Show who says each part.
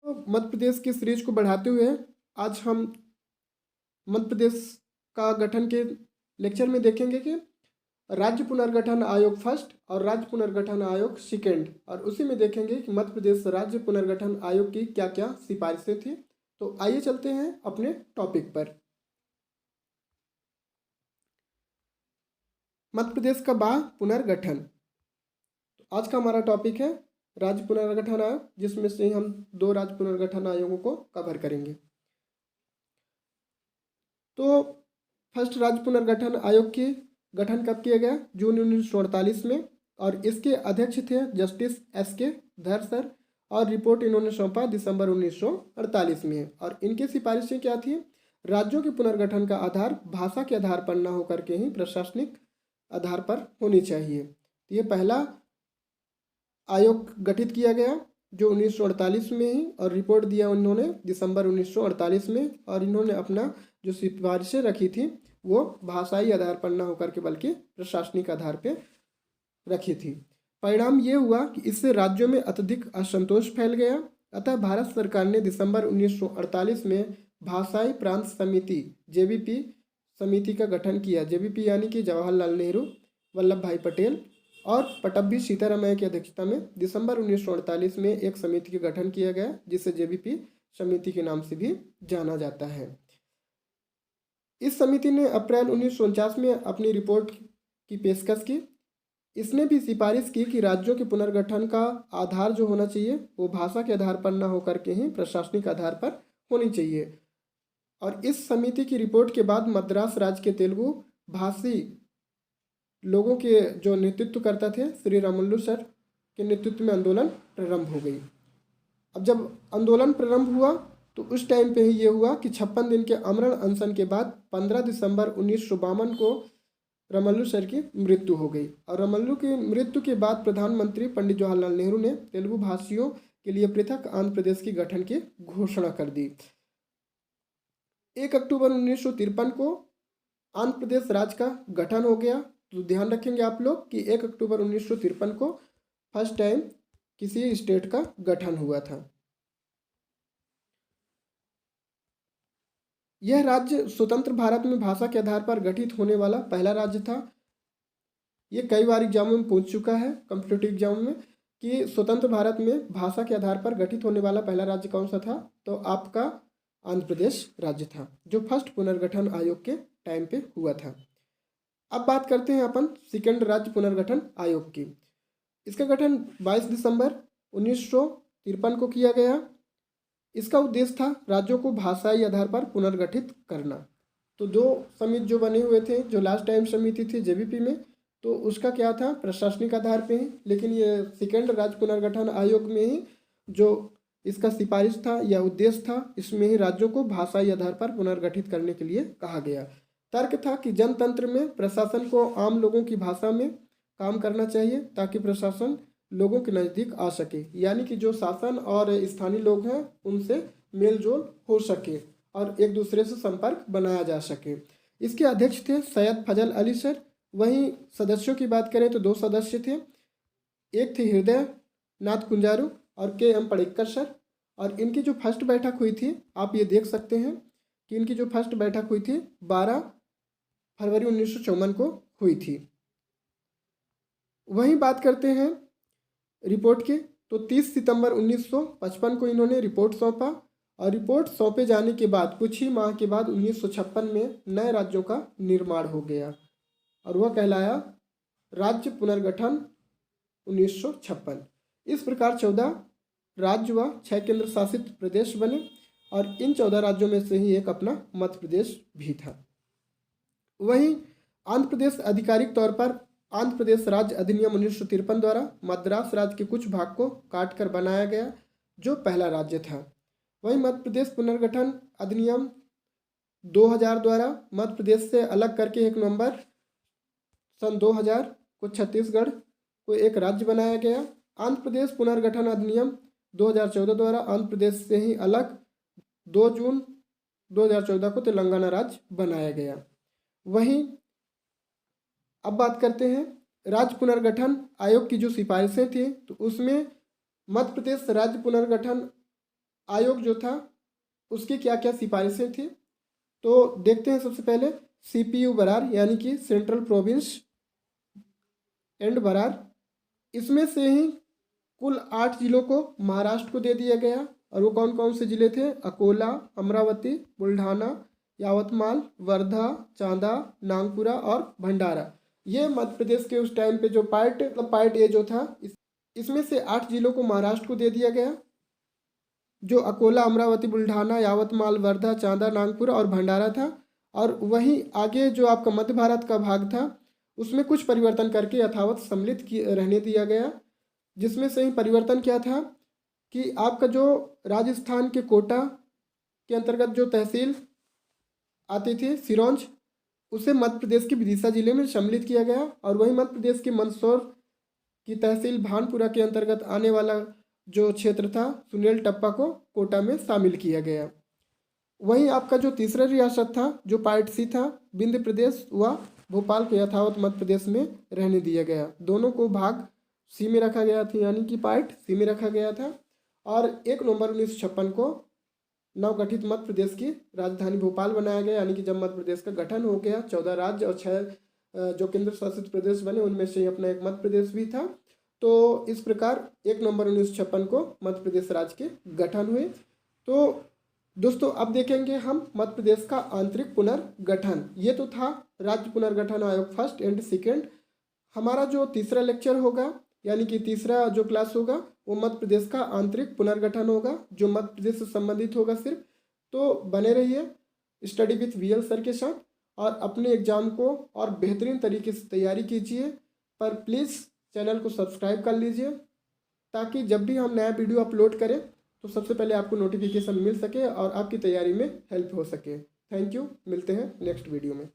Speaker 1: तो मध्य प्रदेश की सीरीज को बढ़ाते हुए आज हम मध्य प्रदेश का गठन के लेक्चर में देखेंगे कि राज्य पुनर्गठन आयोग फर्स्ट और राज्य पुनर्गठन आयोग सेकेंड, और उसी में देखेंगे कि मध्य प्रदेश राज्य पुनर्गठन आयोग की क्या क्या सिफारिशें थी। तो आइए चलते हैं अपने टॉपिक पर। मध्य प्रदेश का पुनर्गठन। तो आज का हमारा टॉपिक है राज्य पुनर्गठन आयोग, जिसमें से हम 2 राज्य पुनर्गठन आयोगों को कवर करेंगे। तो फर्स्ट राज्य पुनर्गठन आयोग की गठन कब किया गया? जून 1948 में, और इसके अध्यक्ष थे जस्टिस SK धर सर, और रिपोर्ट इन्होंने सौंपा दिसंबर 1948 में। और इनकी सिफारिशें क्या थी? राज्यों के पुनर्गठन का आधार भाषा के आधार पर न होकर के ही प्रशासनिक आधार पर होनी चाहिए। तो ये पहला आयोग गठित किया गया जो 1948 में ही, और रिपोर्ट दिया उन्होंने दिसंबर 1948 में। और इन्होंने अपना जो सिफारिशें रखी थी वो भाषाई आधार पर न होकर के बल्कि प्रशासनिक आधार पर रखी थी। परिणाम ये हुआ कि इससे राज्यों में अत्यधिक असंतोष फैल गया। अतः भारत सरकार ने दिसंबर 1948 में भाषाई प्रांत समिति JBP समिति का गठन किया। JBP यानी कि जवाहरलाल नेहरू, वल्लभ भाई पटेल और पटब्बी सीतारामैया की अध्यक्षता में दिसंबर 1948 में एक समिति का गठन किया गया, जिसे JBP समिति के नाम से भी जाना जाता है। इस समिति ने अप्रैल 1949 में अपनी रिपोर्ट की पेशकश की। इसने भी सिफारिश की कि राज्यों के पुनर्गठन का आधार जो होना चाहिए वो भाषा के आधार पर न होकर के ही प्रशासनिक आधार पर होनी चाहिए। और इस समिति की रिपोर्ट के बाद मद्रास राज्य के तेलुगु भाषी लोगों के जो नेतृत्व करता थे श्री रामुलु सर के नेतृत्व में आंदोलन प्रारंभ हो गई। अब जब आंदोलन प्रारंभ हुआ तो उस टाइम पे ही ये हुआ कि 56 दिन के आमरण अनशन के बाद 15 दिसंबर 1952 को रामुलु सर की मृत्यु हो गई। और रामुलु की मृत्यु के बाद प्रधानमंत्री पंडित जवाहरलाल नेहरू ने तेलुगु भाषियों के लिए पृथक आंध्र प्रदेश की गठन की घोषणा कर दी। 1 अक्टूबर 1953 को आंध्र प्रदेश राज्य का गठन हो गया। तो ध्यान रखेंगे आप लोग कि 1 अक्टूबर 1953 को फर्स्ट टाइम किसी स्टेट का गठन हुआ था। यह राज्य स्वतंत्र भारत में भाषा के आधार पर गठित होने वाला पहला राज्य था। ये कई बार एग्जामों में पूछ चुका है, कॉम्पिटिटिव एग्जाम में, कि स्वतंत्र भारत में भाषा के आधार पर गठित होने वाला पहला राज्य कौन सा था? तो आपका आंध्र प्रदेश राज्य था, जो फर्स्ट पुनर्गठन आयोग के टाइम पे हुआ था। अब बात करते हैं अपन सेकेंड राज्य पुनर्गठन आयोग की। इसका गठन 22 दिसंबर 1953 को किया गया। इसका उद्देश्य था राज्यों को भाषाई आधार पर पुनर्गठित करना। तो 2 समिति जो बने हुए थे, जो लास्ट टाइम समिति थी JBP में, तो उसका क्या था? प्रशासनिक आधार पे ही। लेकिन ये सेकेंड राज्य पुनर्गठन आयोग में ही जो इसका सिफारिश था या उद्देश्य था, इसमें ही राज्यों को भाषाई आधार पर पुनर्गठित करने के लिए कहा गया। तर्क था कि जनतंत्र में प्रशासन को आम लोगों की भाषा में काम करना चाहिए ताकि प्रशासन लोगों के नज़दीक आ सके, यानी कि जो शासन और स्थानीय लोग हैं उनसे मेल जोल हो सके और एक दूसरे से संपर्क बनाया जा सके। इसके अध्यक्ष थे सैयद फजल अली सर। वहीं सदस्यों की बात करें तो 2 सदस्य थे, एक थे हृदय नाथ कुंजारू और KM पड़ेक्कर सर। और इनकी जो फर्स्ट बैठक हुई थी, आप ये देख सकते हैं कि इनकी जो फर्स्ट बैठक हुई थी 12 फरवरी 1954 को हुई थी। वहीं बात करते हैं रिपोर्ट की, तो 30 सितंबर 1955 को इन्होंने रिपोर्ट सौंपा। और रिपोर्ट सौंपे जाने के बाद कुछ ही माह के बाद 1956 में नए राज्यों का निर्माण हो गया, और वह कहलाया राज्य पुनर्गठन 1956। इस प्रकार 14 राज्य व 6 केंद्र शासित प्रदेश बने, और इन 14 राज्यों में से ही एक अपना मध्य प्रदेश भी था। वहीं आंध्र प्रदेश आधिकारिक तौर पर आंध्र प्रदेश राज्य अधिनियम 1953 द्वारा मद्रास राज्य के कुछ भाग को काटकर बनाया गया, जो पहला राज्य था। वहीं मध्य प्रदेश पुनर्गठन अधिनियम 2000 द्वारा मध्य प्रदेश से अलग करके 1 नवंबर सन 2000 को छत्तीसगढ़ को एक राज्य बनाया गया। आंध्र प्रदेश पुनर्गठन अधिनियम 2014 द्वारा आंध्र प्रदेश से ही अलग 2 जून 2014 को तेलंगाना राज्य बनाया गया। वहीं अब बात करते हैं राज्य पुनर्गठन आयोग की जो सिफारिशें थी, तो उसमें मध्य प्रदेश राज्य पुनर्गठन आयोग जो था उसकी क्या क्या सिफारिशें थी, तो देखते हैं। सबसे पहले CPU बरार यानी कि सेंट्रल प्रोविंस एंड बरार, इसमें से ही कुल 8 जिलों को महाराष्ट्र को दे दिया गया। और वो कौन कौन से जिले थे? अकोला, अमरावती, बुल्ढाना, यावतमाल, वर्धा, चांदा, नागपुरा और भंडारा। ये मध्य प्रदेश के उस टाइम पे जो पार्ट ए जो था इसमें से 8 जिलों को महाराष्ट्र को दे दिया गया, जो अकोला, अमरावती, बुल्ढाना, यावतमाल, वर्धा, चांदा, नागपुर और भंडारा था। और वहीं आगे जो आपका मध्य भारत का भाग था उसमें कुछ परिवर्तन करके यथावत सम्मिलित रहने दिया गया, जिसमें से ही परिवर्तन क्या था कि आपका जो राजस्थान के कोटा के अंतर्गत जो तहसील आती थी सिरोंज, उसे मध्य प्रदेश के विदिशा जिले में सम्मिलित किया गया। और वहीं मध्य प्रदेश के मंदसौर की तहसील भानपुरा के अंतर्गत आने वाला जो क्षेत्र था सुनेल टप्पा को कोटा में शामिल किया गया। वहीं आपका जो तीसरा रियासत था जो पार्ट सी था विंध्य प्रदेश, वह भोपाल को यथावत मध्य प्रदेश में रहने दिया गया। दोनों को भाग सी में रखा गया था यानी कि पार्ट सी में रखा गया था। और 1 नवंबर 1956 को नवगठित मध्य प्रदेश की राजधानी भोपाल बनाया गया, यानी कि जब मध्य प्रदेश का गठन हो गया 14 राज्य और 6 जो केंद्र शासित प्रदेश बने उनमें से अपना एक मध्य प्रदेश भी था। तो इस प्रकार 1 नवंबर 1956 को मध्य प्रदेश राज्य के गठन हुए। तो दोस्तों अब देखेंगे हम मध्य प्रदेश का आंतरिक पुनर्गठन। ये तो था राज्य पुनर्गठन आयोग फर्स्ट एंड सेकेंड। हमारा जो तीसरा लेक्चर होगा यानी कि तीसरा जो क्लास होगा वो मध्य प्रदेश का आंतरिक पुनर्गठन होगा, जो मध्य प्रदेश से संबंधित होगा सिर्फ। तो बने रहिए स्टडी विथ VL सर के साथ और अपने एग्जाम को और बेहतरीन तरीके से तैयारी कीजिए। पर प्लीज़ चैनल को सब्सक्राइब कर लीजिए ताकि जब भी हम नया वीडियो अपलोड करें तो सबसे पहले आपको नोटिफिकेशन मिल सके और आपकी तैयारी में हेल्प हो सके। थैंक यू, मिलते हैं नेक्स्ट वीडियो में।